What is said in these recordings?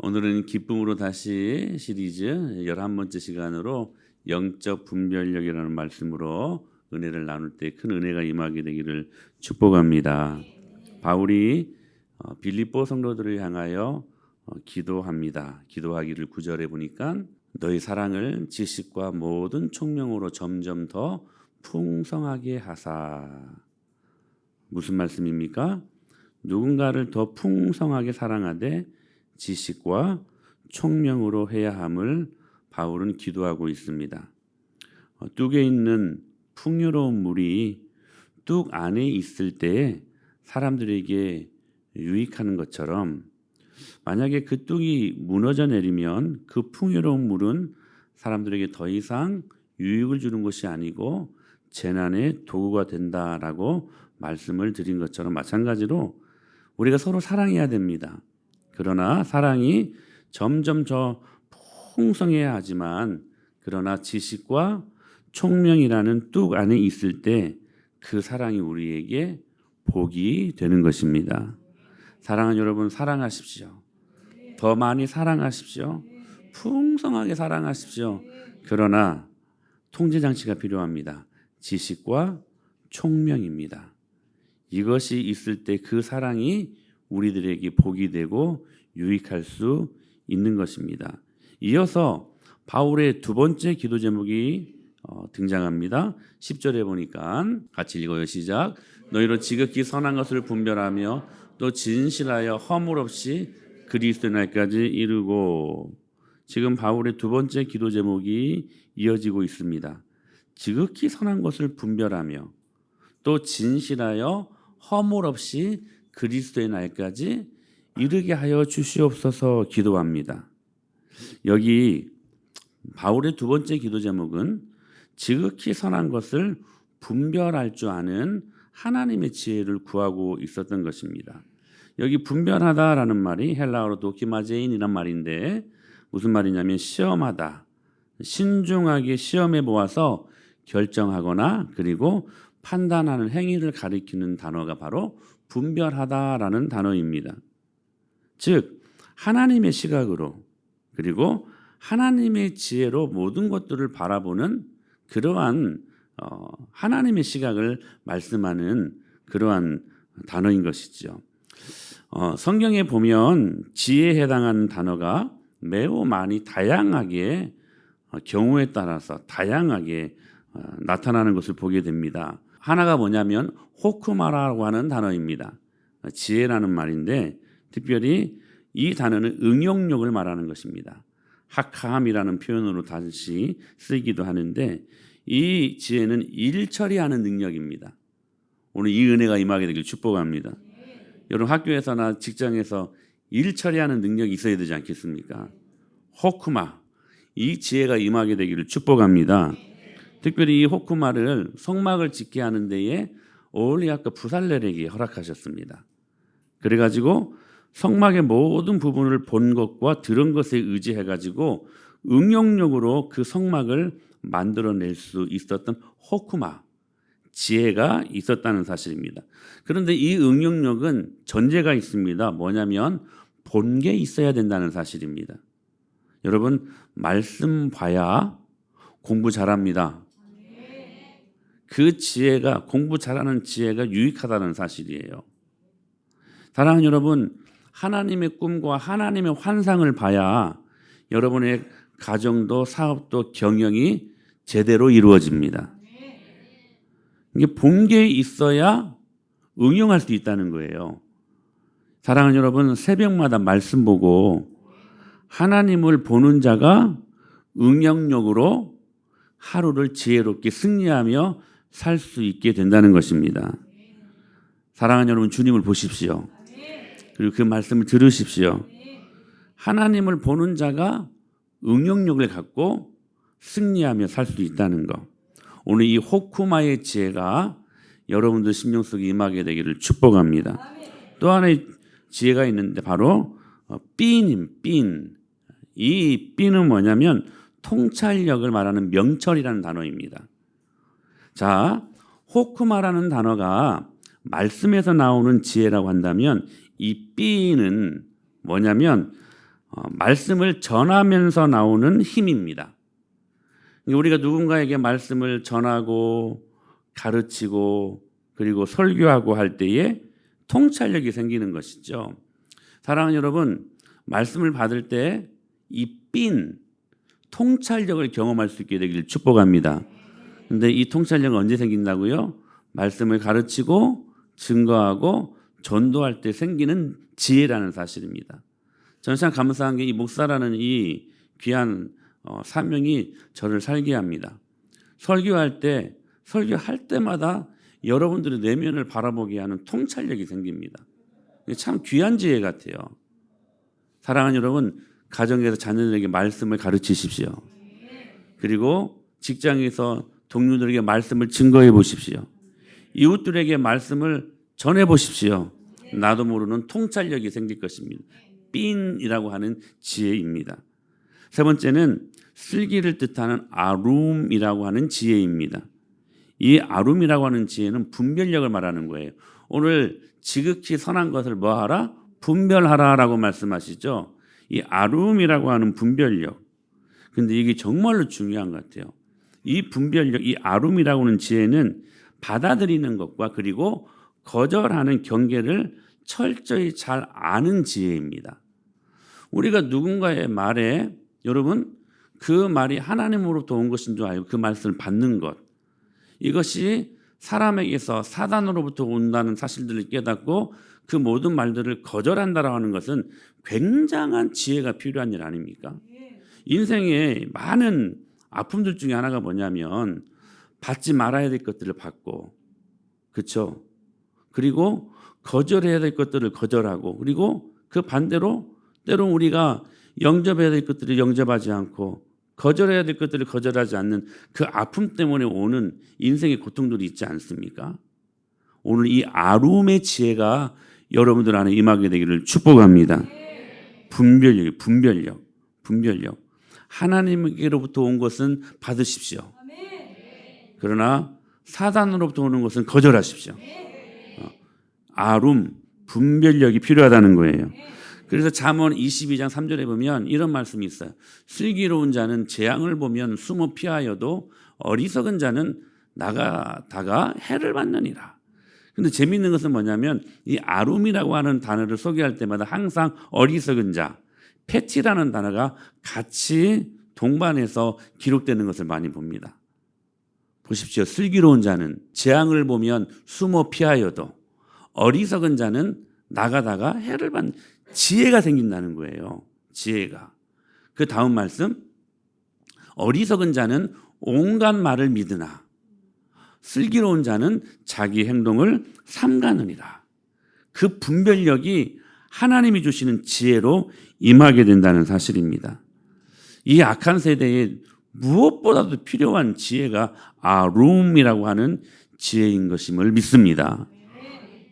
오늘은 기쁨으로 다시 시리즈 11번째 시간으로 영적 분별력이라는 말씀으로 은혜를 나눌 때 큰 은혜가 임하게 되기를 축복합니다. 바울이 빌립보 성도들을 향하여 기도합니다. 기도하기를 9절에 보니까 너희 사랑을 지식과 모든 총명으로 점점 더 풍성하게 하사. 무슨 말씀입니까? 누군가를 더 풍성하게 사랑하되 지식과 총명으로 해야 함을 바울은 기도하고 있습니다. 뚝에 있는 풍요로운 물이 뚝 안에 있을 때 사람들에게 유익하는 것처럼 만약에 그 뚝이 무너져 내리면 그 풍요로운 물은 사람들에게 더 이상 유익을 주는 것이 아니고 재난의 도구가 된다라고 말씀을 드린 것처럼 마찬가지로 우리가 서로 사랑해야 됩니다. 그러나 사랑이 점점 더 풍성해야 하지만 그러나 지식과 총명이라는 뚝 안에 있을 때 그 사랑이 우리에게 복이 되는 것입니다. 사랑하는 여러분, 사랑하십시오. 더 많이 사랑하십시오. 풍성하게 사랑하십시오. 그러나 통제장치가 필요합니다. 지식과 총명입니다. 이것이 있을 때 그 사랑이 우리들에게 복이 되고 유익할 수 있는 것입니다. 이어서 바울의 두 번째 기도 제목이 등장합니다. 10절에 보니까 같이 읽어요. 시작. 너희로 지극히 선한 것을 분별하며 또 진실하여 허물 없이 그리스도의 날까지 이르고. 지금 바울의 두 번째 기도 제목이 이어지고 있습니다. 지극히 선한 것을 분별하며 또 진실하여 허물 없이 그리스도의 날까지 이르게 하여 주시옵소서 기도합니다. 여기 바울의 두 번째 기도 제목은 지극히 선한 것을 분별할 줄 아는 하나님의 지혜를 구하고 있었던 것입니다. 여기 분별하다라는 말이 헬라어로 도키마제인이란 말인데 무슨 말이냐면 시험하다, 신중하게 시험해 보아서 결정하거나 그리고 판단하는 행위를 가리키는 단어가 바로 분별하다라는 단어입니다. 즉 하나님의 시각으로 그리고 하나님의 지혜로 모든 것들을 바라보는 그러한 하나님의 시각을 말씀하는 그러한 단어인 것이죠. 성경에 보면 지혜에 해당하는 단어가 매우 많이 다양하게 경우에 따라서 다양하게 나타나는 것을 보게 됩니다. 하나가 뭐냐면 호크마라고 하는 단어입니다. 지혜라는 말인데 특별히 이 단어는 응용력을 말하는 것입니다. 하캄이라는 표현으로 다시 쓰기도 하는데 이 지혜는 일 처리하는 능력입니다. 오늘 이 은혜가 임하게 되길 축복합니다. 여러분 학교에서나 직장에서 일 처리하는 능력이 있어야 되지 않겠습니까? 호크마, 이 지혜가 임하게 되기를 축복합니다. 특별히 이 호크마를 성막을 짓게 하는 데에 오홀리아과 부살렐에게 허락하셨습니다. 그래가지고 성막의 모든 부분을 본 것과 들은 것에 의지해가지고 응용력으로 그 성막을 만들어낼 수 있었던 호크마, 지혜가 있었다는 사실입니다. 그런데 이 응용력은 전제가 있습니다. 뭐냐면 본 게 있어야 된다는 사실입니다. 여러분 말씀 봐야 공부 잘합니다. 그 지혜가 공부 잘하는 지혜가 유익하다는 사실이에요. 사랑하는 여러분, 하나님의 꿈과 하나님의 환상을 봐야 여러분의 가정도 사업도 경영이 제대로 이루어집니다. 이게 본 게 있어야 응용할 수 있다는 거예요. 사랑하는 여러분, 새벽마다 말씀 보고 하나님을 보는 자가 응용력으로 하루를 지혜롭게 승리하며 살 수 있게 된다는 것입니다. 사랑하는 여러분, 주님을 보십시오. 그리고 그 말씀을 들으십시오. 하나님을 보는 자가 응용력을 갖고 승리하며 살 수 있다는 것. 오늘 이 호쿠마의 지혜가 여러분들 심령 속에 임하게 되기를 축복합니다. 또 하나의 지혜가 있는데 바로 삔. 이 삔은 뭐냐면 통찰력을 말하는 명철이라는 단어입니다. 자, 호크마라는 단어가 말씀에서 나오는 지혜라고 한다면 이 삐는 뭐냐면 말씀을 전하면서 나오는 힘입니다. 우리가 누군가에게 말씀을 전하고 가르치고 그리고 설교하고 할 때에 통찰력이 생기는 것이죠. 사랑하는 여러분, 말씀을 받을 때 이 삔 통찰력을 경험할 수 있게 되기를 축복합니다. 근데 이 통찰력은 언제 생긴다고요? 말씀을 가르치고 증거하고 전도할 때 생기는 지혜라는 사실입니다. 저는 참 감사한 게 이 목사라는 이 귀한 사명이 저를 살게 합니다. 설교할 때마다 여러분들의 내면을 바라보게 하는 통찰력이 생깁니다. 참 귀한 지혜 같아요. 사랑하는 여러분, 가정에서 자녀들에게 말씀을 가르치십시오. 그리고 직장에서 동료들에게 말씀을 증거해 보십시오. 이웃들에게 말씀을 전해 보십시오. 나도 모르는 통찰력이 생길 것입니다. 삔이라고 하는 지혜입니다. 세 번째는 슬기를 뜻하는 아룸이라고 하는 지혜입니다. 이 아룸이라고 하는 지혜는 분별력을 말하는 거예요. 오늘 지극히 선한 것을 뭐하라? 분별하라라고 말씀하시죠. 이 아룸이라고 하는 분별력. 근데 이게 정말로 중요한 것 같아요. 이 분별력, 이 아룸이라고 하는 지혜는 받아들이는 것과 그리고 거절하는 경계를 철저히 잘 아는 지혜입니다. 우리가 누군가의 말에 여러분 그 말이 하나님으로부터 온 것인 줄 알고 그 말씀을 받는 것, 이것이 사람에게서 사단으로부터 온다는 사실들을 깨닫고 그 모든 말들을 거절한다라고 하는 것은 굉장한 지혜가 필요한 일 아닙니까? 인생에 많은 아픔들 중에 하나가 뭐냐면 받지 말아야 될 것들을 받고, 그렇죠? 그리고 거절해야 될 것들을 거절하고, 그리고 그 반대로 때론 우리가 영접해야 될 것들을 영접하지 않고 거절해야 될 것들을 거절하지 않는 그 아픔 때문에 오는 인생의 고통들이 있지 않습니까? 오늘 이 아룸의 지혜가 여러분들 안에 임하게 되기를 축복합니다. 분별력. 하나님께로부터 온 것은 받으십시오. 그러나 사단으로부터 오는 것은 거절하십시오. 아룸, 분별력이 필요하다는 거예요. 그래서 잠언 22장 3절에 보면 이런 말씀이 있어요. 슬기로운 자는 재앙을 보면 숨어 피하여도 어리석은 자는 나가다가 해를 받느니라. 근데 재미있는 것은 뭐냐면 이 아룸이라고 하는 단어를 소개할 때마다 항상 어리석은 자, 패티라는 단어가 같이 동반해서 기록되는 것을 많이 봅니다. 보십시오. 슬기로운 자는 재앙을 보면 숨어 피하여도 어리석은 자는 나가다가 해를 받는 지혜가 생긴다는 거예요. 지혜가. 그 다음 말씀, 어리석은 자는 온갖 말을 믿으나 슬기로운 자는 자기 행동을 삼가느니라. 그 분별력이 하나님이 주시는 지혜로 임하게 된다는 사실입니다. 이 악한 세대에 무엇보다도 필요한 지혜가 아룸이라고 하는 지혜인 것임을 믿습니다.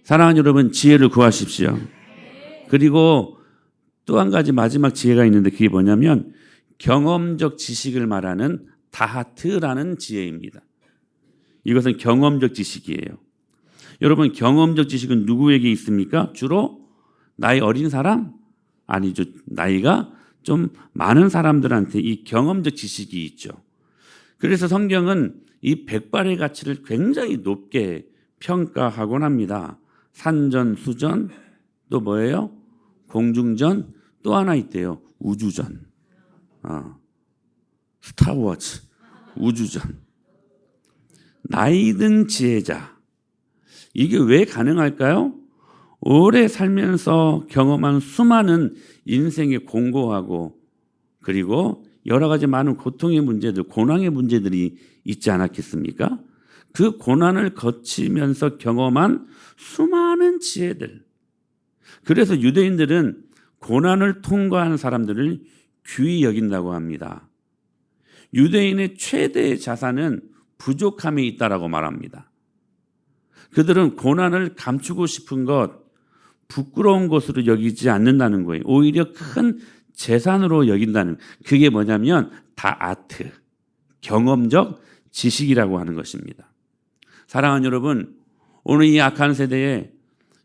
사랑하는 여러분, 지혜를 구하십시오. 그리고 또 한 가지 마지막 지혜가 있는데 그게 뭐냐면 경험적 지식을 말하는 다하트라는 지혜입니다. 이것은 경험적 지식이에요. 여러분, 경험적 지식은 누구에게 있습니까? 주로 나이 어린 사람? 아니죠. 나이가 좀 많은 사람들한테 이 경험적 지식이 있죠. 그래서 성경은 이 백발의 가치를 굉장히 높게 평가하곤 합니다. 산전, 수전, 또 뭐예요? 공중전, 또 하나 있대요. 우주전. 스타워즈, 우주전. 나이든 지혜자. 이게 왜 가능할까요? 오래 살면서 경험한 수많은 인생의 공고하고 그리고 여러 가지 많은 고통의 문제들, 고난의 문제들이 있지 않았겠습니까? 그 고난을 거치면서 경험한 수많은 지혜들. 그래서 유대인들은 고난을 통과한 사람들을 귀히 여긴다고 합니다. 유대인의 최대의 자산은 부족함에 있다라고 말합니다. 그들은 고난을 감추고 싶은 것, 부끄러운 것으로 여기지 않는다는 거예요. 오히려 큰 재산으로 여긴다는, 그게 뭐냐면 다아트, 경험적 지식이라고 하는 것입니다. 사랑하는 여러분, 오늘 이 악한 세대에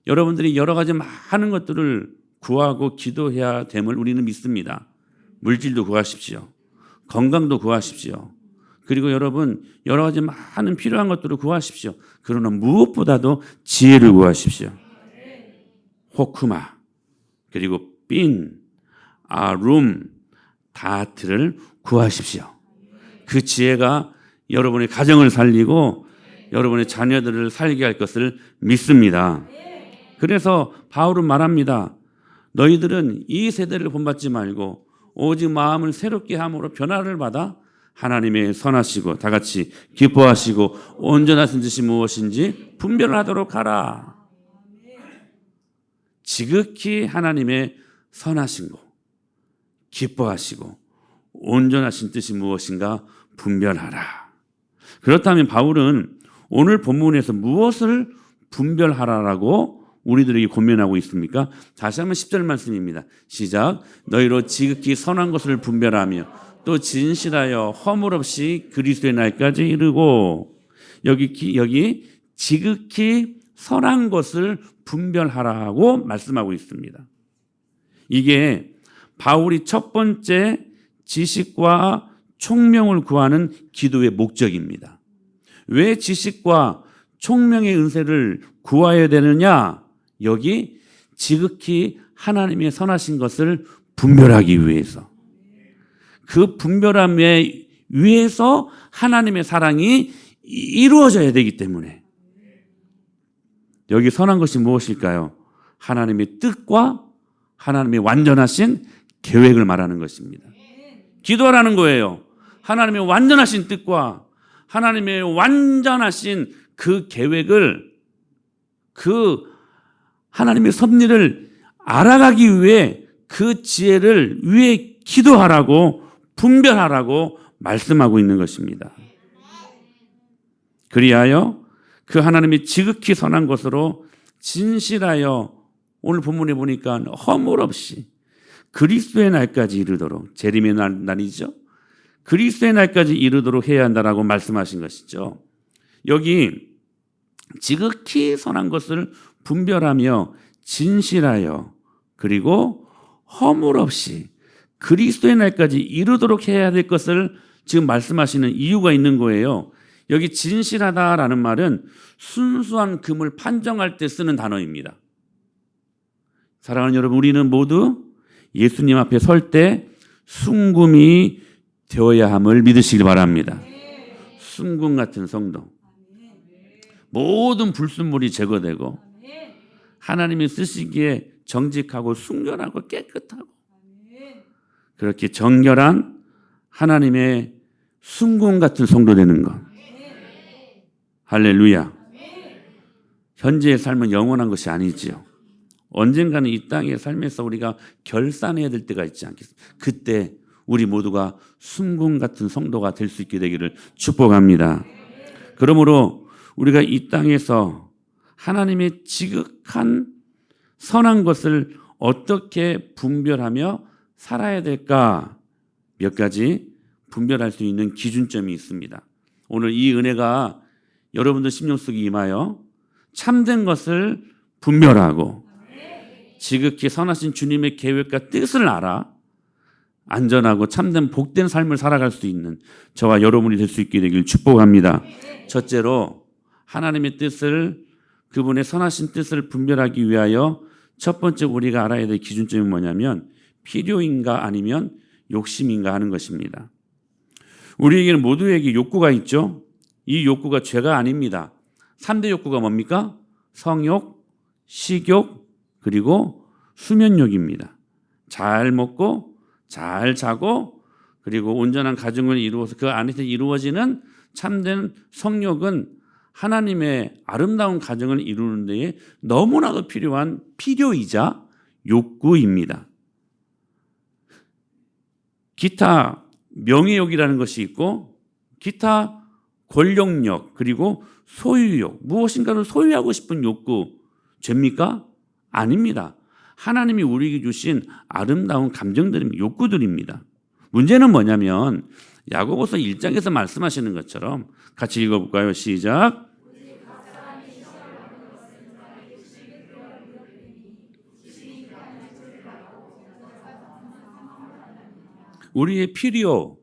여러분들이 여러 가지 많은 것들을 구하고 기도해야 됨을 우리는 믿습니다. 물질도 구하십시오. 건강도 구하십시오. 그리고 여러분 여러 가지 많은 필요한 것들을 구하십시오. 그러나 무엇보다도 지혜를 구하십시오. 호크마 그리고 빈, 룸, 다트를 구하십시오. 그 지혜가 여러분의 가정을 살리고 여러분의 자녀들을 살게 할 것을 믿습니다. 그래서 바울은 말합니다. 너희들은 이 세대를 본받지 말고 오직 마음을 새롭게 함으로 변화를 받아 하나님의 선하시고 다 같이 기뻐하시고 온전하신 뜻이 무엇인지 분별하도록 하라. 지극히 하나님의 선하신 거, 기뻐하시고 온전하신 뜻이 무엇인가 분별하라. 그렇다면 바울은 오늘 본문에서 무엇을 분별하라라고 우리들에게 권면하고 있습니까? 다시 한번 10절 말씀입니다. 시작. 너희로 지극히 선한 것을 분별하며 또 진실하여 허물 없이 그리스도의 날까지 이르고 여기 지극히 선한 것을 분별하라고 말씀하고 있습니다. 이게 바울이 첫 번째 지식과 총명을 구하는 기도의 목적입니다. 왜 지식과 총명의 은혜를 구해야 되느냐? 여기 지극히 하나님의 선하신 것을 분별하기 위해서. 그 분별함에 위해서 하나님의 사랑이 이루어져야 되기 때문에. 여기 선한 것이 무엇일까요? 하나님의 뜻과 하나님의 완전하신 계획을 말하는 것입니다. 기도하라는 거예요. 하나님의 완전하신 뜻과 하나님의 완전하신 그 계획을, 그 하나님의 섭리를 알아가기 위해 그 지혜를 위해 기도하라고, 분별하라고 말씀하고 있는 것입니다. 그리하여 그 하나님이 지극히 선한 것으로 진실하여 오늘 본문에 보니까 허물 없이 그리스도의 날까지 이르도록, 재림의 날이죠. 그리스도의 날까지 이르도록 해야 한다라고 말씀하신 것이죠. 여기 지극히 선한 것을 분별하며 진실하여 그리고 허물 없이 그리스도의 날까지 이르도록 해야 될 것을 지금 말씀하시는 이유가 있는 거예요. 여기 진실하다라는 말은 순수한 금을 판정할 때 쓰는 단어입니다. 사랑하는 여러분, 우리는 모두 예수님 앞에 설 때 순금이 되어야 함을 믿으시길 바랍니다. 순금 같은 성도, 모든 불순물이 제거되고 하나님이 쓰시기에 정직하고 순결하고 깨끗하고 그렇게 정결한 하나님의 순금 같은 성도 되는 것. 할렐루야. 현재의 삶은 영원한 것이 아니지요. 언젠가는 이 땅의 삶에서 우리가 결산해야 될 때가 있지 않겠습니까? 그때 우리 모두가 순금 같은 성도가 될 수 있게 되기를 축복합니다. 그러므로 우리가 이 땅에서 하나님의 지극한 선한 것을 어떻게 분별하며 살아야 될까? 몇 가지 분별할 수 있는 기준점이 있습니다. 오늘 이 은혜가 여러분들 심령 속에 임하여 참된 것을 분별하고 지극히 선하신 주님의 계획과 뜻을 알아 안전하고 참된 복된 삶을 살아갈 수 있는 저와 여러분이 될 수 있게 되길 축복합니다. 첫째로 하나님의 뜻을, 그분의 선하신 뜻을 분별하기 위하여 첫 번째 우리가 알아야 될 기준점이 뭐냐면 필요인가 아니면 욕심인가 하는 것입니다. 우리에게는 모두에게 욕구가 있죠. 이 욕구가 죄가 아닙니다. 3대 욕구가 뭡니까? 성욕, 식욕, 그리고 수면욕입니다. 잘 먹고 잘 자고 그리고 온전한 가정을 이루어서 그 안에서 이루어지는 참된 성욕은 하나님의 아름다운 가정을 이루는 데에 너무나도 필요한 필요이자 욕구입니다. 기타 명예욕이라는 것이 있고 기타 권력욕 그리고 소유욕, 무엇인가를 소유하고 싶은 욕구, 죄입니까? 아닙니다. 하나님이 우리에게 주신 아름다운 감정들입니다. 욕구들입니다. 문제는 뭐냐면 야고보서 1장에서 말씀하시는 것처럼 같이 읽어볼까요? 시작. 우리의 필요,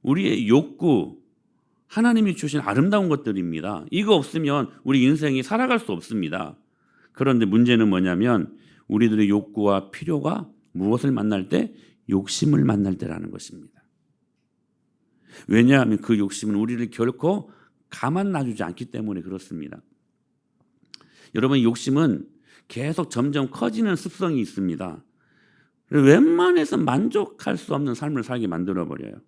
우리의 욕구, 하나님이 주신 아름다운 것들입니다. 이거 없으면 우리 인생이 살아갈 수 없습니다. 그런데 문제는 뭐냐면 우리들의 욕구와 필요가 무엇을 만날 때? 욕심을 만날 때라는 것입니다. 왜냐하면 그 욕심은 우리를 결코 가만 놔주지 않기 때문에 그렇습니다. 여러분, 욕심은 계속 점점 커지는 습성이 있습니다. 웬만해서 만족할 수 없는 삶을 살게 만들어버려요.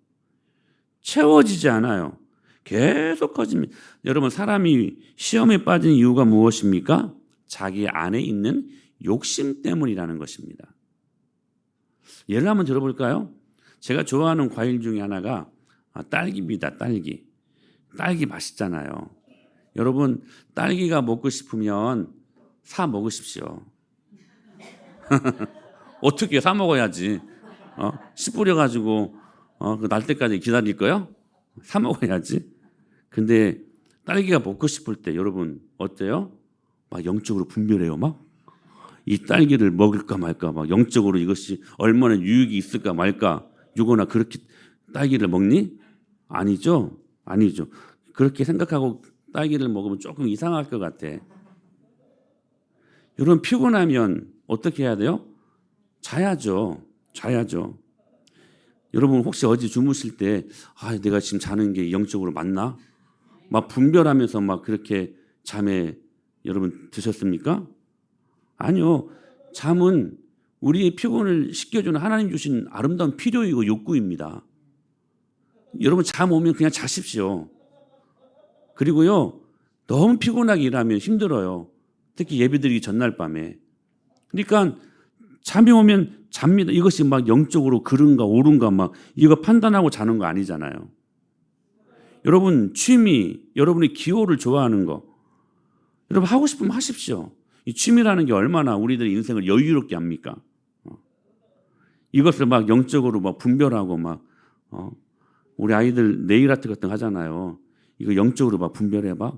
채워지지 않아요. 계속 커집니다. 여러분, 사람이 시험에 빠진 이유가 무엇입니까? 자기 안에 있는 욕심 때문이라는 것입니다. 예를 한번 들어볼까요? 제가 좋아하는 과일 중에 하나가 딸기입니다. 딸기. 딸기 맛있잖아요. 여러분, 딸기가 먹고 싶으면 사 먹으십시오. 어떻게 사 먹어야지? 씨 뿌려가지고 그 날 때까지 기다릴 거요? 사 먹어야지. 근데 딸기가 먹고 싶을 때 여러분 어때요? 막 영적으로 분별해요. 막 이 딸기를 먹을까 말까, 막 영적으로 이것이 얼마나 유익이 있을까 말까. 유거나 그렇게 딸기를 먹니? 아니죠. 아니죠. 그렇게 생각하고 딸기를 먹으면 조금 이상할 것 같아. 여러분, 피곤하면 어떻게 해야 돼요? 자야죠. 자야죠. 여러분, 혹시 어제 주무실 때 내가 지금 자는 게 영적으로 맞나? 막 분별하면서 막 그렇게 잠에 여러분 드셨습니까? 아니요. 잠은 우리의 피곤을 식혀주는 하나님 주신 아름다운 필요이고 욕구입니다. 여러분, 잠 오면 그냥 자십시오. 그리고요, 너무 피곤하게 일하면 힘들어요. 특히 예배드리기 전날 밤에. 그러니까 잠이 오면 잡니다. 이것이 막 영적으로 그른가 옳은가 막 이거 판단하고 자는 거 아니잖아요. 여러분, 취미, 여러분이 기호를 좋아하는 거, 여러분 하고 싶으면 하십시오. 이 취미라는 게 얼마나 우리들의 인생을 여유롭게 합니까? 이것을 막 영적으로 막 분별하고 막 우리 아이들 네일 아트 같은 거 하잖아요. 이거 영적으로 막 분별해 봐.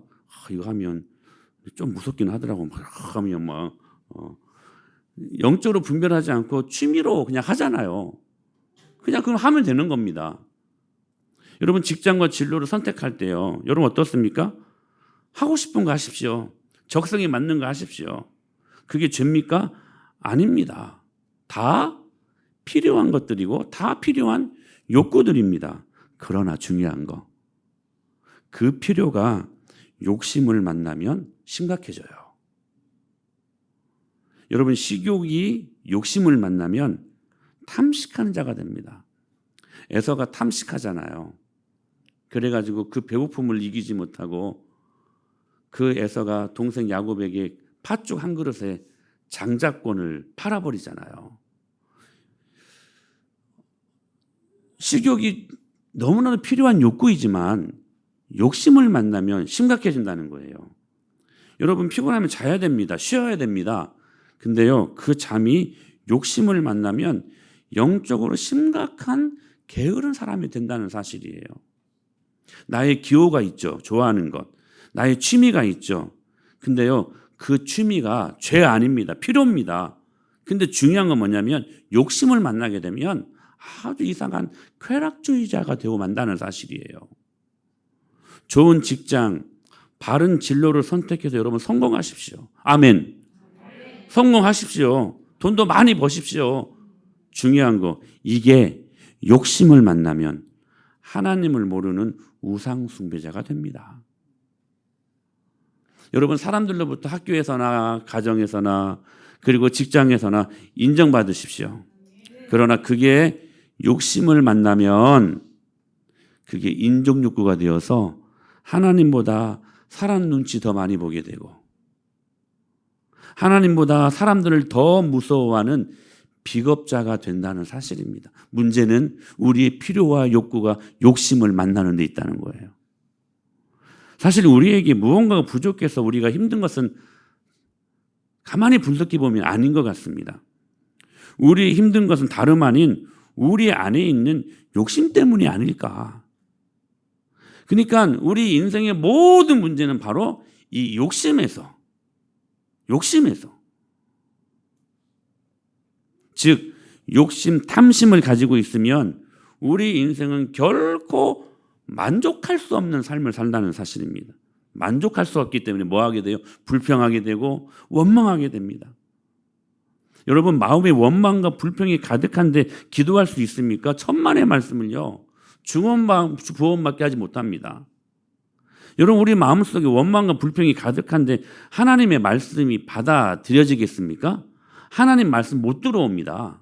이거 하면 좀 무섭긴 하더라고. 막 하면 막 영적으로 분별하지 않고 취미로 그냥 하잖아요. 그냥 그럼 하면 되는 겁니다. 여러분, 직장과 진로를 선택할 때요, 여러분 어떻습니까? 하고 싶은 거 하십시오. 적성에 맞는 거 하십시오. 그게 죄입니까? 아닙니다. 다 필요한 것들이고 다 필요한 욕구들입니다. 그러나 중요한 거, 그 필요가 욕심을 만나면 심각해져요. 여러분, 식욕이 욕심을 만나면 탐식하는 자가 됩니다. 에서가 탐식하잖아요. 그래가지고 그 배고픔을 이기지 못하고 그 에서가 동생 야곱에게 팥죽 한 그릇에 장자권을 팔아버리잖아요. 식욕이 너무나도 필요한 욕구이지만 욕심을 만나면 심각해진다는 거예요. 여러분, 피곤하면 자야 됩니다. 쉬어야 됩니다. 근데요, 그 잠이 욕심을 만나면 영적으로 심각한 게으른 사람이 된다는 사실이에요. 나의 기호가 있죠. 좋아하는 것. 나의 취미가 있죠. 근데요, 그 취미가 죄 아닙니다. 필요입니다. 근데 중요한 건 뭐냐면 욕심을 만나게 되면 아주 이상한 쾌락주의자가 되고 만다는 사실이에요. 좋은 직장, 바른 진로를 선택해서 여러분 성공하십시오. 아멘. 성공하십시오. 돈도 많이 버십시오. 중요한 거, 이게 욕심을 만나면 하나님을 모르는 우상 숭배자가 됩니다. 여러분, 사람들로부터 학교에서나 가정에서나 그리고 직장에서나 인정받으십시오. 그러나 그게 욕심을 만나면 그게 인종욕구가 되어서 하나님보다 사람 눈치 더 많이 보게 되고 하나님보다 사람들을 더 무서워하는 비겁자가 된다는 사실입니다. 문제는 우리의 필요와 욕구가 욕심을 만나는 데 있다는 거예요. 사실 우리에게 무언가가 부족해서 우리가 힘든 것은 가만히 분석해 보면 아닌 것 같습니다. 우리의 힘든 것은 다름 아닌 우리 안에 있는 욕심 때문이 아닐까. 그러니까 우리 인생의 모든 문제는 바로 이 욕심에서 즉 욕심, 탐심을 가지고 있으면 우리 인생은 결코 만족할 수 없는 삶을 산다는 사실입니다. 만족할 수 없기 때문에 뭐 하게 돼요? 불평하게 되고 원망하게 됩니다. 여러분, 마음에 원망과 불평이 가득한데 기도할 수 있습니까? 천만의 말씀을요, 부원밖에 하지 못합니다. 여러분, 우리 마음속에 원망과 불평이 가득한데 하나님의 말씀이 받아들여지겠습니까? 하나님 말씀 못 들어옵니다.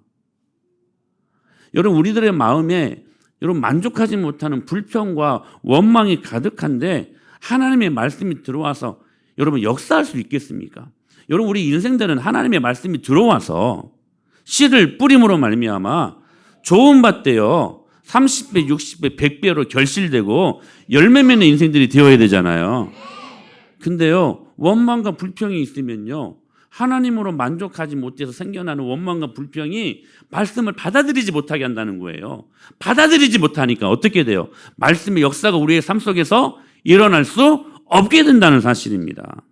여러분, 우리들의 마음에 여러분 만족하지 못하는 불평과 원망이 가득한데 하나님의 말씀이 들어와서 여러분 역사할 수 있겠습니까? 여러분, 우리 인생들은 하나님의 말씀이 들어와서 씨를 뿌림으로 말미암아 좋은 밭대요 30배, 60배, 100배로 결실되고 열매 맺는 인생들이 되어야 되잖아요. 근데요, 원망과 불평이 있으면요, 하나님으로 만족하지 못해서 생겨나는 원망과 불평이 말씀을 받아들이지 못하게 한다는 거예요. 받아들이지 못하니까 어떻게 돼요? 말씀의 역사가 우리의 삶 속에서 일어날 수 없게 된다는 사실입니다.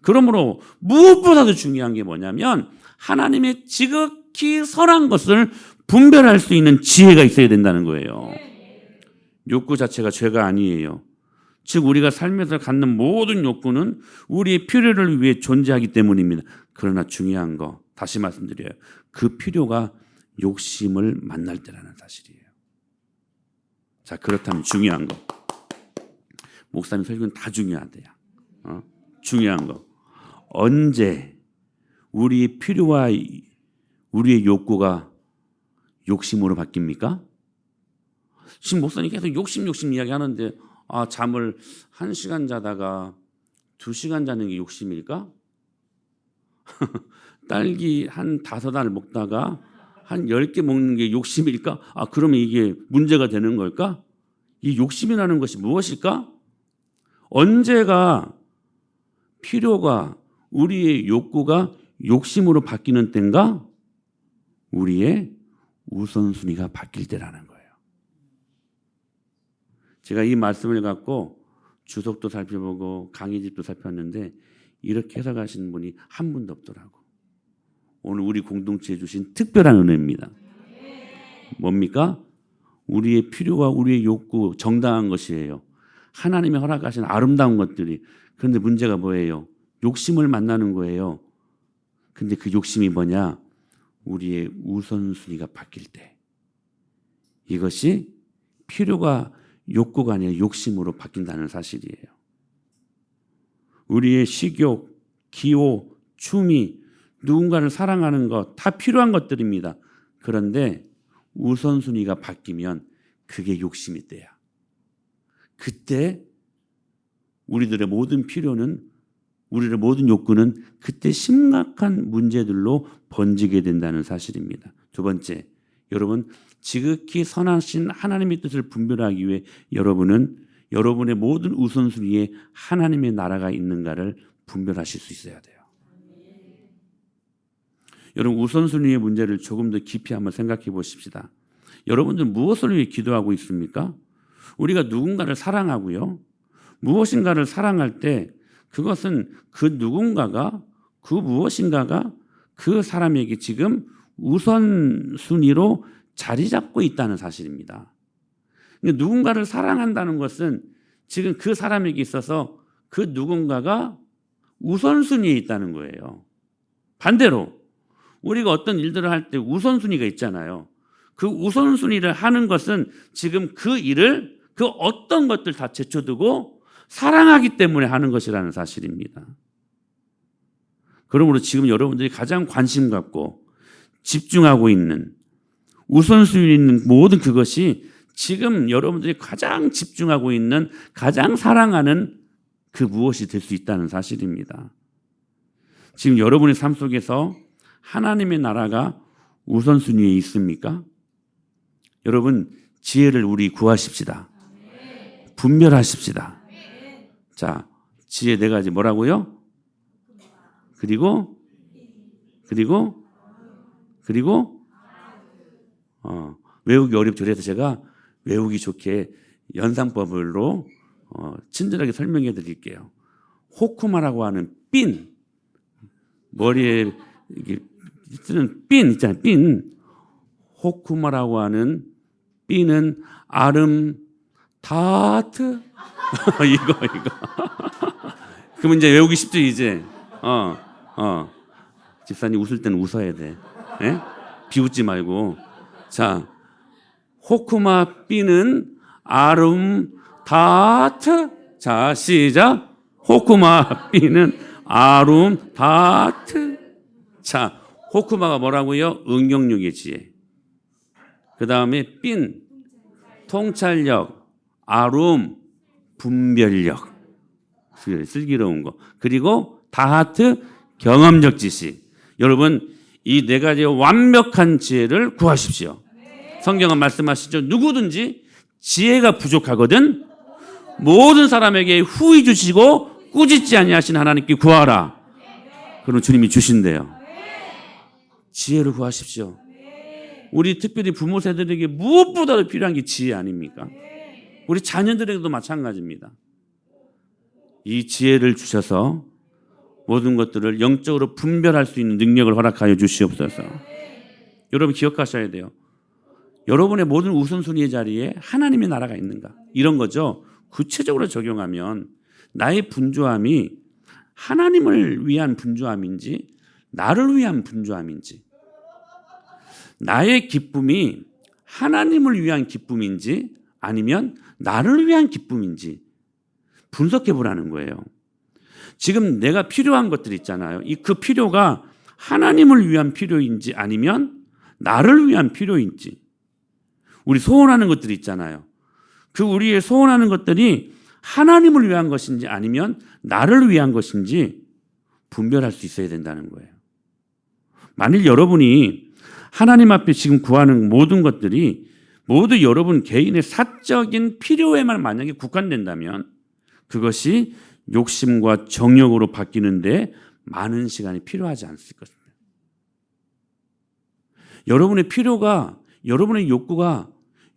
그러므로 무엇보다도 중요한 게 뭐냐면 하나님의 지극히 선한 것을 분별할 수 있는 지혜가 있어야 된다는 거예요. 욕구 자체가 죄가 아니에요. 즉 우리가 삶에서 갖는 모든 욕구는 우리의 필요를 위해 존재하기 때문입니다. 그러나 중요한 거 다시 말씀드려요. 그 필요가 욕심을 만날 때라는 사실이에요. 자, 그렇다면 중요한 거. 목사님 설교는 다 중요하대요. 중요한 거. 언제 우리의 필요와 우리의 욕구가 욕심으로 바뀝니까? 지금 목사님 계속 욕심 이야기 하는데 잠을 1시간 자다가 2시간 자는 게 욕심일까? 딸기 한 5알 먹다가 한 10개 먹는 게 욕심일까? 그러면 이게 문제가 되는 걸까? 이 욕심이라는 것이 무엇일까? 언제가 필요가 우리의 욕구가 욕심으로 바뀌는 때인가? 우리의 우선순위가 바뀔 때라는 거예요. 제가 이 말씀을 갖고 주석도 살펴보고 강의집도 살펴봤는데 이렇게 해석하시는 분이 한 분도 없더라고. 오늘 우리 공동체에 주신 특별한 은혜입니다. 뭡니까? 우리의 필요와 우리의 욕구 정당한 것이에요. 하나님이 허락하신 아름다운 것들이. 그런데 문제가 뭐예요? 욕심을 만나는 거예요. 근데 그 욕심이 뭐냐? 우리의 우선순위가 바뀔 때 이것이 필요가 욕구가 아니라 욕심으로 바뀐다는 사실이에요. 우리의 식욕, 기호, 취미, 누군가를 사랑하는 것 다 필요한 것들입니다. 그런데 우선순위가 바뀌면 그게 욕심이 때야. 그때 우리들의 모든 필요는 우리의 모든 욕구는 그때 심각한 문제들로 번지게 된다는 사실입니다. 두 번째, 여러분 지극히 선하신 하나님의 뜻을 분별하기 위해 여러분은 여러분의 모든 우선순위에 하나님의 나라가 있는가를 분별하실 수 있어야 돼요. 여러분 우선순위의 문제를 조금 더 깊이 한번 생각해 보십시다. 여러분들 무엇을 위해 기도하고 있습니까? 우리가 누군가를 사랑하고요. 무엇인가를 사랑할 때 그것은 그 누군가가 그 무엇인가가 그 사람에게 지금 우선순위로 자리 잡고 있다는 사실입니다. 누군가를 사랑한다는 것은 지금 그 사람에게 있어서 그 누군가가 우선순위에 있다는 거예요. 반대로 우리가 어떤 일들을 할 때 우선순위가 있잖아요. 그 우선순위를 하는 것은 지금 그 일을 그 어떤 것들 다 제쳐두고 사랑하기 때문에 하는 것이라는 사실입니다. 그러므로 지금 여러분들이 가장 관심 갖고 집중하고 있는 우선순위 있는 모든 그것이 지금 여러분들이 가장 집중하고 있는 가장 사랑하는 그 무엇이 될 수 있다는 사실입니다. 지금 여러분의 삶 속에서 하나님의 나라가 우선순위에 있습니까? 여러분 지혜를 우리 구하십시다. 분별하십시다. 자, 지혜 4가지 뭐라고요? 그리고 외우기 어렵죠. 그래서 제가 외우기 좋게 연상법으로 친절하게 설명해 드릴게요. 호쿠마라고 하는 핀, 머리에 이게 핀 있잖아요. 핀. 호쿠마라고 하는 핀은 아름 다트 이거. 그러면 이제 외우기 쉽죠 이제. 집사님 웃을 때는 웃어야 돼. 예? 비웃지 말고. 자, 호쿠마 핀은 아름 다트. 자, 시작. 호쿠마 핀은 아름 다트. 자, 호쿠마가 뭐라고요? 응용력의 지혜. 그 다음에 핀, 통찰력, 아름, 분별력, 슬기로운 거. 그리고 다하트, 경험적 지식. 여러분, 이 네 가지의 완벽한 지혜를 구하십시오. 성경은 말씀하시죠. 누구든지 지혜가 부족하거든 모든 사람에게 후히 주시고 꾸짖지 아니하신 하나님께 구하라. 그럼 주님이 주신대요. 지혜를 구하십시오. 우리 특별히 부모 세대들에게 무엇보다도 필요한 게 지혜 아닙니까? 우리 자녀들에게도 마찬가지입니다. 이 지혜를 주셔서 모든 것들을 영적으로 분별할 수 있는 능력을 허락하여 주시옵소서. 여러분 기억하셔야 돼요. 여러분의 모든 우선순위의 자리에 하나님의 나라가 있는가? 이런 거죠. 구체적으로 적용하면 나의 분주함이 하나님을 위한 분주함인지 나를 위한 분주함인지, 나의 기쁨이 하나님을 위한 기쁨인지 아니면 나를 위한 기쁨인지 분석해 보라는 거예요. 지금 내가 필요한 것들 있잖아요. 그 필요가 하나님을 위한 필요인지 아니면 나를 위한 필요인지, 우리 소원하는 것들이 있잖아요. 그 우리의 소원하는 것들이 하나님을 위한 것인지 아니면 나를 위한 것인지 분별할 수 있어야 된다는 거예요. 만일 여러분이 하나님 앞에 지금 구하는 모든 것들이 모두 여러분 개인의 사적인 필요에만 만약에 국한된다면 그것이 욕심과 정욕으로 바뀌는데 많은 시간이 필요하지 않을 것입니다. 여러분의 필요가, 여러분의 욕구가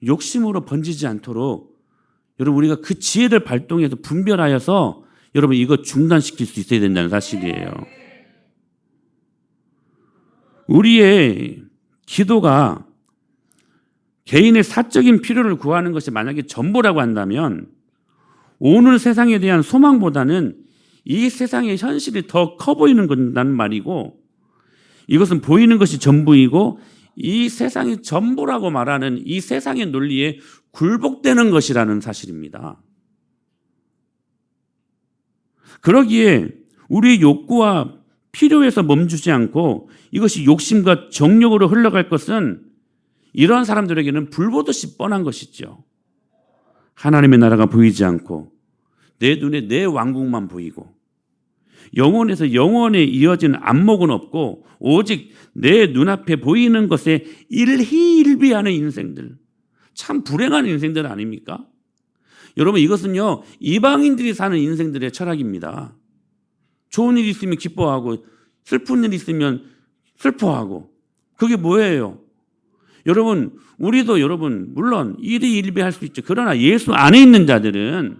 욕심으로 번지지 않도록 여러분 우리가 그 지혜를 발동해서 분별하여서 여러분 이거 중단시킬 수 있어야 된다는 사실이에요. 우리의 기도가 개인의 사적인 필요를 구하는 것이 만약에 전부라고 한다면 오늘 세상에 대한 소망보다는 이 세상의 현실이 더 커 보이는 건다는 말이고, 이것은 보이는 것이 전부이고 이 세상이 전부라고 말하는 이 세상의 논리에 굴복되는 것이라는 사실입니다. 그러기에 우리의 욕구와 필요에서 멈추지 않고 이것이 욕심과 정욕으로 흘러갈 것은 이러한 사람들에게는 불보듯이 뻔한 것이죠. 하나님의 나라가 보이지 않고 내 눈에 내 왕국만 보이고 영혼에서 영혼에 이어진 안목은 없고 오직 내 눈앞에 보이는 것에 일희일비하는 인생들, 참 불행한 인생들 아닙니까? 여러분 이것은요 이방인들이 사는 인생들의 철학입니다. 좋은 일 있으면 기뻐하고 슬픈 일 있으면 슬퍼하고, 그게 뭐예요? 여러분 우리도 여러분 물론 일희일비할 수 있죠. 그러나 예수 안에 있는 자들은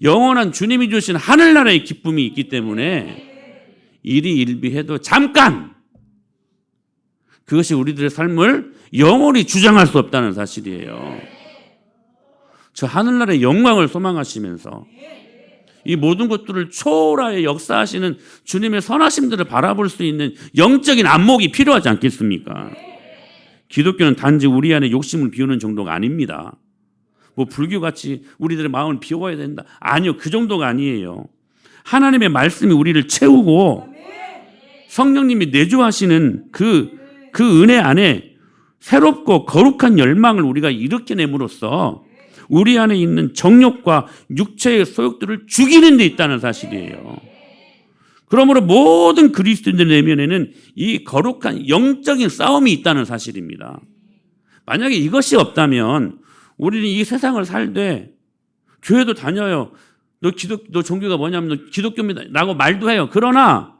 영원한 주님이 주신 하늘나라의 기쁨이 있기 때문에 일희일비해도 잠깐, 그것이 우리들의 삶을 영원히 주장할 수 없다는 사실이에요. 저 하늘나라의 영광을 소망하시면서 이 모든 것들을 초월하여 역사하시는 주님의 선하심들을 바라볼 수 있는 영적인 안목이 필요하지 않겠습니까? 기독교는 단지 우리 안에 욕심을 비우는 정도가 아닙니다. 뭐 불교같이 우리들의 마음을 비워야 된다, 아니요, 그 정도가 아니에요. 하나님의 말씀이 우리를 채우고 성령님이 내주하시는 그 은혜 안에 새롭고 거룩한 열망을 우리가 일으켜냄으로써 우리 안에 있는 정욕과 육체의 소욕들을 죽이는 데 있다는 사실이에요. 그러므로 모든 그리스도인들 내면에는 이 거룩한 영적인 싸움이 있다는 사실입니다. 만약에 이것이 없다면 우리는 이 세상을 살되 교회도 다녀요. 너 종교가 뭐냐면 너 기독교입니다 라고 말도 해요. 그러나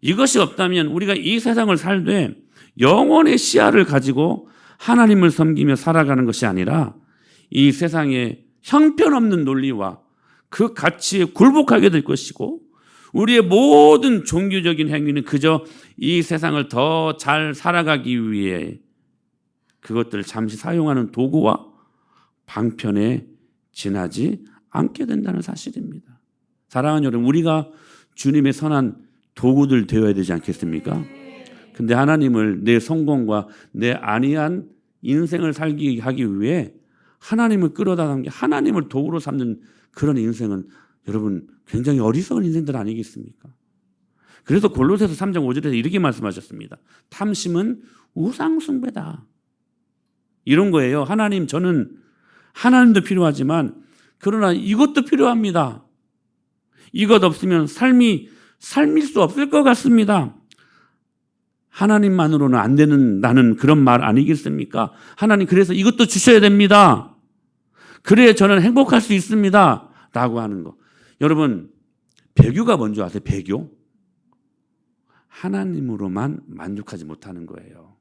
이것이 없다면 우리가 이 세상을 살되 영혼의 시야를 가지고 하나님을 섬기며 살아가는 것이 아니라 이 세상의 형편없는 논리와 그 가치에 굴복하게 될 것이고 우리의 모든 종교적인 행위는 그저 이 세상을 더 잘 살아가기 위해 그것들을 잠시 사용하는 도구와 방편에 지나지 않게 된다는 사실입니다. 사랑하는 여러분, 우리가 주님의 선한 도구들 되어야 되지 않겠습니까? 근데 하나님을 내 성공과 내 안이한 인생을 살게 하기 위해 하나님을 끌어다 담게 하나님을 도구로 삼는 그런 인생은 여러분 굉장히 어리석은 인생들 아니겠습니까? 그래서 골로새서 3장 5절에서 이렇게 말씀하셨습니다. 탐심은 우상 숭배다. 이런 거예요. 하나님, 저는 하나님도 필요하지만 그러나 이것도 필요합니다. 이것 없으면 삶일 수 없을 것 같습니다. 하나님만으로는 안 되는 나는 그런 말 아니겠습니까? 하나님, 그래서 이것도 주셔야 됩니다. 그래야 저는 행복할 수 있습니다. 라고 하는 거. 여러분, 배교가 뭔지 아세요? 배교? 하나님으로만 만족하지 못하는 거예요.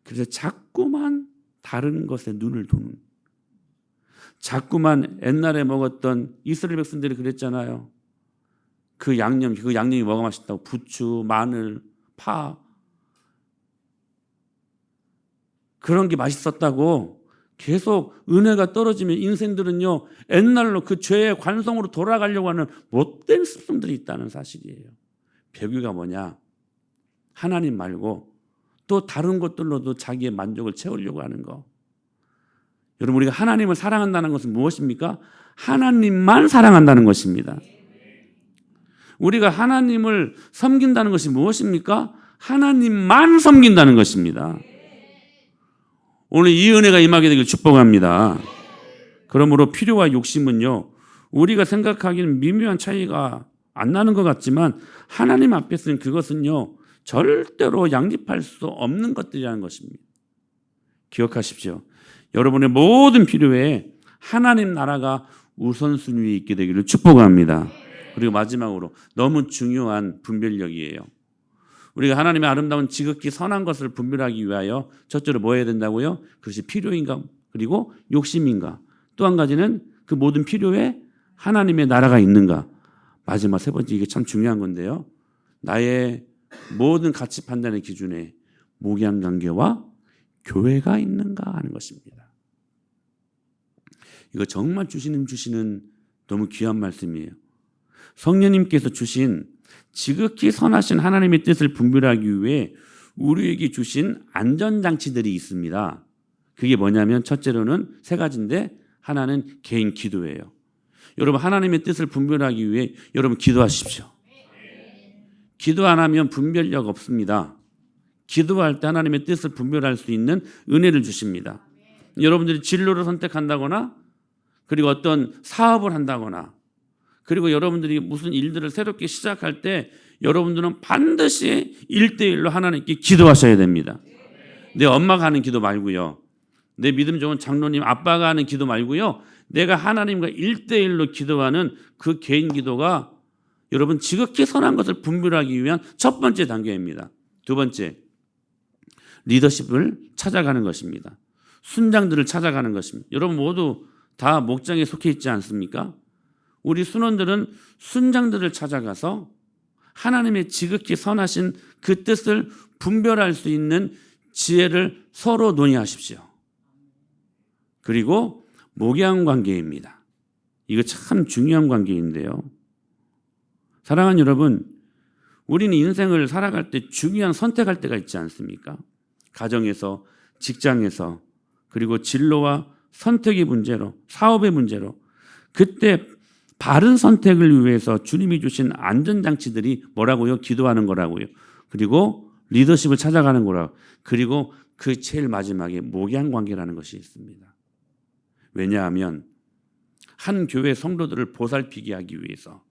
그래서 자꾸만 다른 것에 눈을 두는, 자꾸만 옛날에 먹었던 이스라엘 백성들이 그랬잖아요. 그 양념이 뭐가 맛있다고? 부추, 마늘, 파, 그런 게 맛있었다고 계속 은혜가 떨어지면 인생들은요, 옛날로 그 죄의 관성으로 돌아가려고 하는 못된 습성들이 있다는 사실이에요. 배교가 뭐냐? 하나님 말고 또 다른 것들로도 자기의 만족을 채우려고 하는 거. 여러분, 우리가 하나님을 사랑한다는 것은 무엇입니까? 하나님만 사랑한다는 것입니다. 우리가 하나님을 섬긴다는 것이 무엇입니까? 하나님만 섬긴다는 것입니다. 오늘 이 은혜가 임하게 되길 축복합니다. 그러므로 필요와 욕심은요, 우리가 생각하기는 미묘한 차이가 안 나는 것 같지만 하나님 앞에서는 그것은요, 절대로 양립할 수 없는 것들이라는 것입니다. 기억하십시오. 여러분의 모든 필요에 하나님 나라가 우선순위에 있게 되기를 축복합니다. 그리고 마지막으로 너무 중요한 분별력이에요. 우리가 하나님의 아름다운 지극히 선한 것을 분별하기 위하여 첫째로 뭐 해야 된다고요? 그것이 필요인가? 그리고 욕심인가? 또 한 가지는 그 모든 필요에 하나님의 나라가 있는가? 마지막 세 번째, 이게 참 중요한 건데요. 나의 모든 가치 판단의 기준에 목양 관계와 교회가 있는가 하는 것입니다. 이거 정말 주시는 너무 귀한 말씀이에요. 성령님께서 주신 지극히 선하신 하나님의 뜻을 분별하기 위해 우리에게 주신 안전장치들이 있습니다. 그게 뭐냐면 첫째로는 세 가지인데 하나는 개인 기도예요. 여러분, 하나님의 뜻을 분별하기 위해 여러분 기도하십시오. 기도 안 하면 분별력 없습니다. 기도할 때 하나님의 뜻을 분별할 수 있는 은혜를 주십니다. 여러분들이 진로를 선택한다거나 그리고 어떤 사업을 한다거나 그리고 여러분들이 무슨 일들을 새롭게 시작할 때 여러분들은 반드시 1대1로 하나님께 기도하셔야 됩니다. 내 엄마가 하는 기도 말고요. 내 믿음 좋은 장로님, 아빠가 하는 기도 말고요. 내가 하나님과 1대1로 기도하는 그 개인 기도가 여러분 지극히 선한 것을 분별하기 위한 첫 번째 단계입니다. 두 번째, 리더십을 찾아가는 것입니다. 순장들을 찾아가는 것입니다. 여러분 모두 다 목장에 속해 있지 않습니까? 우리 순원들은 순장들을 찾아가서 하나님의 지극히 선하신 그 뜻을 분별할 수 있는 지혜를 서로 논의하십시오. 그리고 목양 관계입니다. 이거 참 중요한 관계인데요. 사랑하는 여러분, 우리는 인생을 살아갈 때 중요한 선택할 때가 있지 않습니까? 가정에서, 직장에서, 그리고 진로와 선택의 문제로, 사업의 문제로, 그때 바른 선택을 위해서 주님이 주신 안전장치들이 뭐라고요? 기도하는 거라고요. 그리고 리더십을 찾아가는 거라고. 그리고 그 제일 마지막에 목양 관계라는 것이 있습니다. 왜냐하면 한 교회 성도들을 보살피게 하기 위해서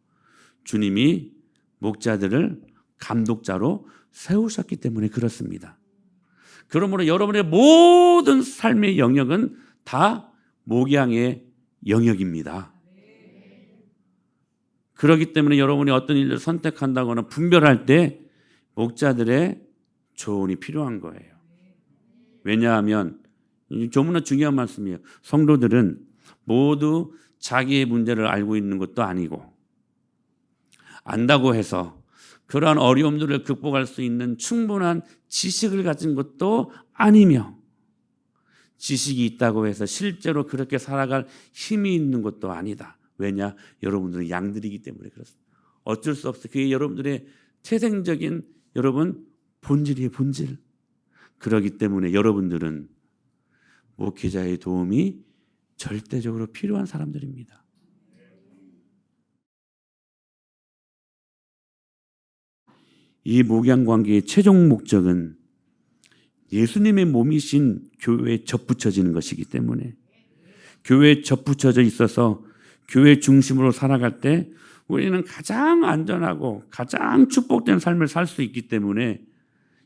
주님이 목자들을 감독자로 세우셨기 때문에 그렇습니다. 그러므로 여러분의 모든 삶의 영역은 다 목양의 영역입니다. 그렇기 때문에 여러분이 어떤 일을 선택한다거나 분별할 때 목자들의 조언이 필요한 거예요. 왜냐하면 너무나 중요한 말씀이에요. 성도들은 모두 자기의 문제를 알고 있는 것도 아니고 안다고 해서 그러한 어려움들을 극복할 수 있는 충분한 지식을 가진 것도 아니며 지식이 있다고 해서 실제로 그렇게 살아갈 힘이 있는 것도 아니다. 왜냐? 여러분들은 양들이기 때문에 그렇습니다. 어쩔 수 없어요. 그게 여러분들의 태생적인 여러분 본질이에요. 본질. 그렇기 때문에 여러분들은 목회자의 도움이 절대적으로 필요한 사람들입니다. 이 목양관계의 최종 목적은 예수님의 몸이신 교회에 접붙여지는 것이기 때문에 교회에 접붙여져 있어서 교회 중심으로 살아갈 때 우리는 가장 안전하고 가장 축복된 삶을 살 수 있기 때문에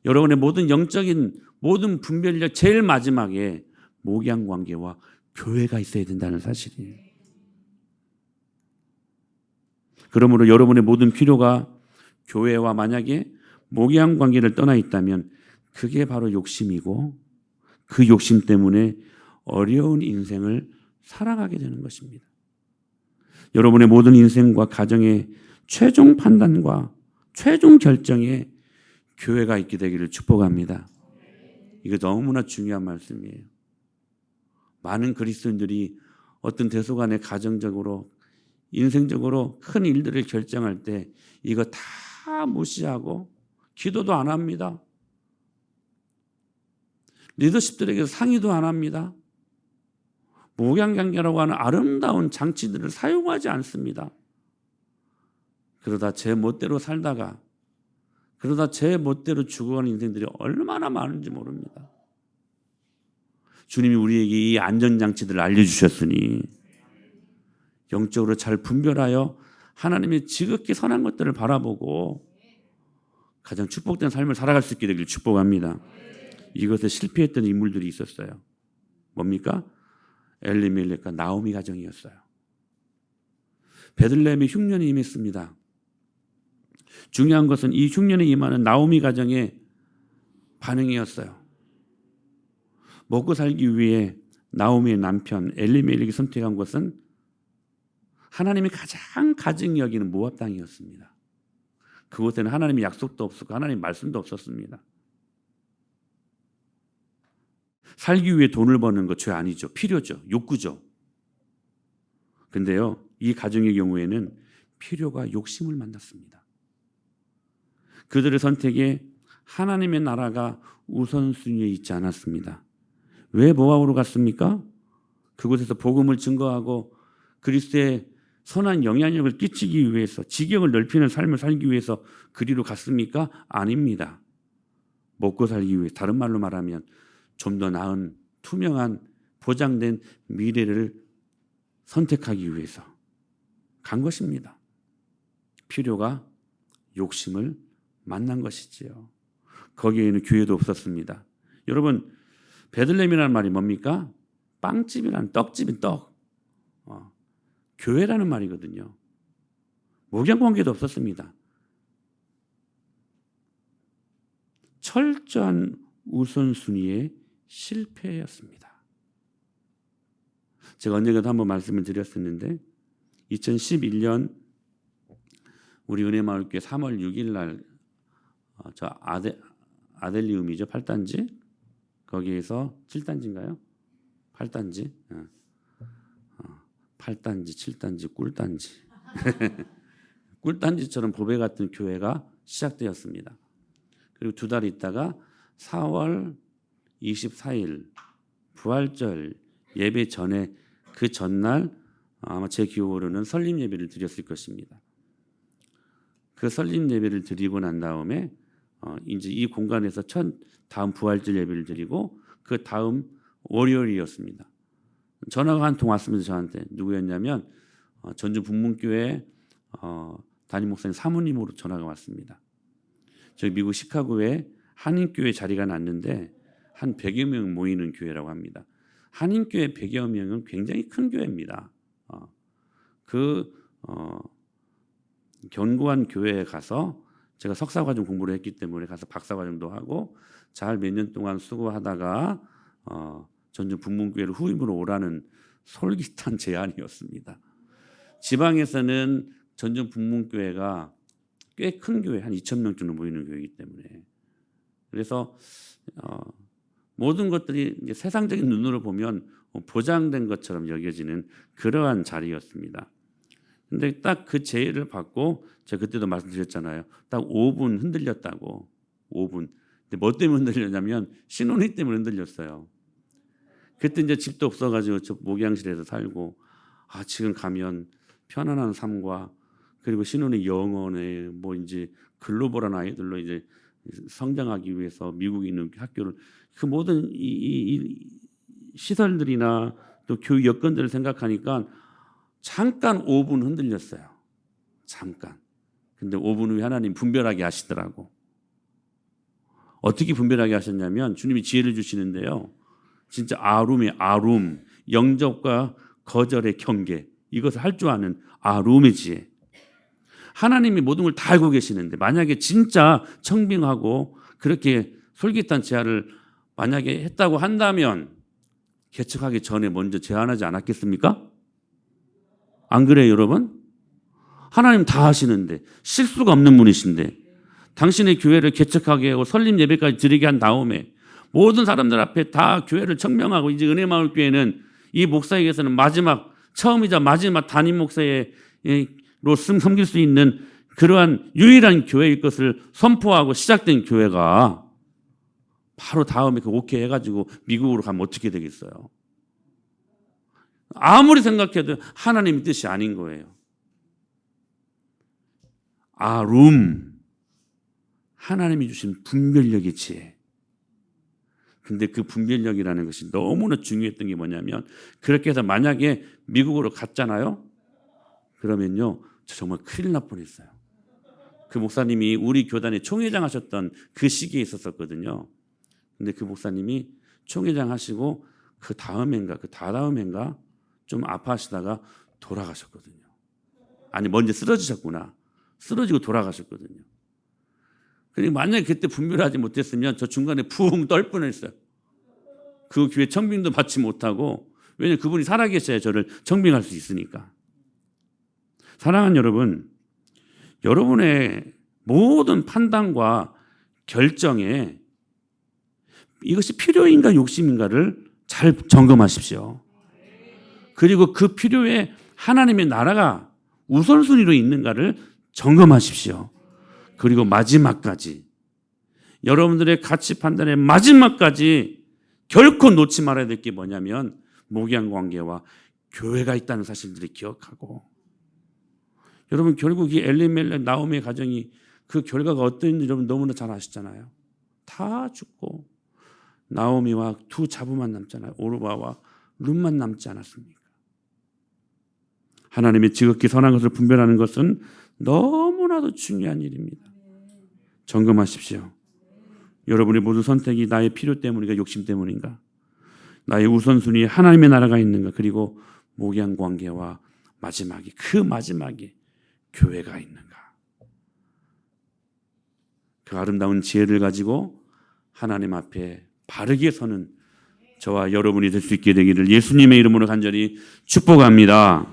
여러분의 모든 영적인 모든 분별력 제일 마지막에 목양관계와 교회가 있어야 된다는 사실이에요. 그러므로 여러분의 모든 필요가 교회와 만약에 목양관계를 떠나 있다면 그게 바로 욕심이고 그 욕심 때문에 어려운 인생을 살아가게 되는 것입니다. 여러분의 모든 인생과 가정의 최종 판단과 최종 결정에 교회가 있게 되기를 축복합니다. 이거 너무나 중요한 말씀이에요. 많은 그리스도인들이 어떤 대소간에 가정적으로 인생적으로 큰 일들을 결정할 때 이거 다 무시하고 기도도 안 합니다. 리더십들에게 상의도 안 합니다. 목양관계라고 하는 아름다운 장치들을 사용하지 않습니다. 그러다 제 멋대로 살다가 그러다 제 멋대로 죽어가는 인생들이 얼마나 많은지 모릅니다. 주님이 우리에게 이 안전장치들을 알려주셨으니 영적으로 잘 분별하여 하나님의 지극히 선한 것들을 바라보고 가장 축복된 삶을 살아갈 수 있게 되길 축복합니다. 이것에 실패했던 인물들이 있었어요. 뭡니까? 엘리멜렉과 나오미 가정이었어요. 베들레헴의 흉년이 임했습니다. 중요한 것은 이 흉년에 임하는 나오미 가정의 반응이었어요. 먹고 살기 위해 나오미의 남편 엘리멜렉이 선택한 것은 하나님이 가장 가증히 여기는 모압 땅이었습니다. 그곳에는 하나님의 약속도 없었고 하나님의 말씀도 없었습니다. 살기 위해 돈을 버는 거 죄 아니죠. 필요죠. 욕구죠. 근데요, 이 가정의 경우에는 필요가 욕심을 만났습니다. 그들의 선택에 하나님의 나라가 우선순위에 있지 않았습니다. 왜 모압으로 갔습니까? 그곳에서 복음을 증거하고 그리스도의 선한 영향력을 끼치기 위해서 지경을 넓히는 삶을 살기 위해서 그리로 갔습니까? 아닙니다. 먹고 살기 위해, 다른 말로 말하면 좀 더 나은 투명한 보장된 미래를 선택하기 위해서 간 것입니다. 필요가 욕심을 만난 것이지요. 거기에는 교회도 없었습니다. 여러분, 베들레헴이라는 말이 뭡니까? 빵집이라는, 떡집인 떡. 교회라는 말이거든요. 목양관계도 없었습니다. 철저한 우선순위의 실패였습니다. 제가 언젠가도 한번 말씀을 드렸었는데 2011년 우리 은혜마을교회 3월 6일 날 저 아델리움이죠. 8단지 거기에서 7단지인가요? 8단지 8단지 7단지 꿀단지 꿀단지처럼 보배 같은 교회가 시작되었습니다. 그리고 두 달 있다가 4월 24일 부활절 예배 전에 그 전날 아마 제 기억으로는 설립 예배를 드렸을 것입니다. 그 설립 예배를 드리고 난 다음에 이제 이 공간에서 다음 부활절 예배를 드리고 그 다음 월요일이었습니다. 전화가 한 통 왔습니다. 저한테. 누구였냐면 전주 북문교회 담임 목사님 사모님으로 전화가 왔습니다. 저희 미국 시카고에 한인교회 자리가 났는데 한 100여 명 모이는 교회라고 합니다. 한인교회 100여 명은 굉장히 큰 교회입니다. 견고한 교회에 가서 제가 석사과정 공부를 했기 때문에 가서 박사과정도 하고 잘 몇 년 동안 수고하다가 전주 북문교회를 후임으로 오라는 솔깃한 제안이었습니다. 지방에서는 전주 북문교회가 꽤 큰 교회, 한 2,000명 정도 모이는 교회이기 때문에. 그래서 모든 것들이 이제 세상적인 눈으로 보면 보장된 것처럼 여겨지는 그러한 자리였습니다. 근데 딱 그 제의를 받고 제가 그때도 말씀드렸잖아요. 딱 5분 흔들렸다고. 5분. 근데 뭐 때문에 흔들렸냐면 신혼이 때문에 흔들렸어요. 그때 이제 집도 없어가지고 저 목양실에서 살고 지금 가면 편안한 삶과 그리고 신혼의 영혼에 뭐 이제 글로벌한 아이들로 이제 성장하기 위해서 미국에 있는 학교를 그 모든 이 시설들이나 또 교육 여건들을 생각하니까 잠깐 5분 흔들렸어요. 잠깐. 근데 5분 후에 하나님 분별하게 하시더라고. 어떻게 분별하게 하셨냐면 주님이 지혜를 주시는데요. 진짜 아룸의 아룸, 영접과 거절의 경계, 이것을 할 줄 아는 아룸의 지혜. 하나님이 모든 걸 다 알고 계시는데 만약에 진짜 청빙하고 그렇게 솔깃한 제안을 만약에 했다고 한다면 개척하기 전에 먼저 제안하지 않았겠습니까? 안 그래요, 여러분? 하나님 다 하시는데 실수가 없는 분이신데 당신의 교회를 개척하게 하고 설립 예배까지 드리게 한 다음에 모든 사람들 앞에 다 교회를 청명하고 이제 은혜마을교회는 이 목사에게서는 처음이자 마지막 담임 목사로 섬길 수 있는 그러한 유일한 교회일 것을 선포하고 시작된 교회가 바로 다음에 그 오케이 해가지고 미국으로 가면 어떻게 되겠어요? 아무리 생각해도 하나님의 뜻이 아닌 거예요. 아룸, 하나님이 주신 분별력의 지혜. 근데 그 분별력이라는 것이 너무나 중요했던 게 뭐냐면 그렇게 해서 만약에 미국으로 갔잖아요. 그러면요 저 정말 큰일 날 뻔했어요. 그 목사님이 우리 교단의 총회장 하셨던 그 시기에 있었거든요. 근데 그 목사님이 총회장 하시고 그 다음 해인가 좀 아파하시다가 돌아가셨거든요. 아니 먼저 쓰러지셨구나. 쓰러지고 돌아가셨거든요. 그리고 만약에 그때 분별하지 못했으면 저 중간에 붕 떨 뻔했어요. 그 교회 청빙도 받지 못하고 왜냐하면 그분이 살아계셔야 저를 청빙할 수 있으니까. 사랑하는 여러분, 여러분의 모든 판단과 결정에 이것이 필요인가 욕심인가를 잘 점검하십시오. 그리고 그 필요에 하나님의 나라가 우선순위로 있는가를 점검하십시오. 그리고 마지막까지 여러분들의 가치 판단의 마지막까지 결코 놓지 말아야 될 게 뭐냐면 목양 관계와 교회가 있다는 사실들을 기억하고 여러분 결국 이 엘리멜렉 나오미의 가정이 그 결과가 어떤지 여러분 너무나 잘 아시잖아요. 다 죽고 나오미와 두 자부만 남잖아요. 오르바와 룻만 남지 않았습니까? 하나님의 지극히 선한 것을 분별하는 것은 너무나도 중요한 일입니다. 점검하십시오. 여러분의 모든 선택이 나의 필요 때문인가 욕심 때문인가? 나의 우선순위에 하나님의 나라가 있는가? 그리고 목양 관계와 그 마지막에 교회가 있는가? 그 아름다운 지혜를 가지고 하나님 앞에 바르게 서는 저와 여러분이 될 수 있게 되기를 예수님의 이름으로 간절히 축복합니다.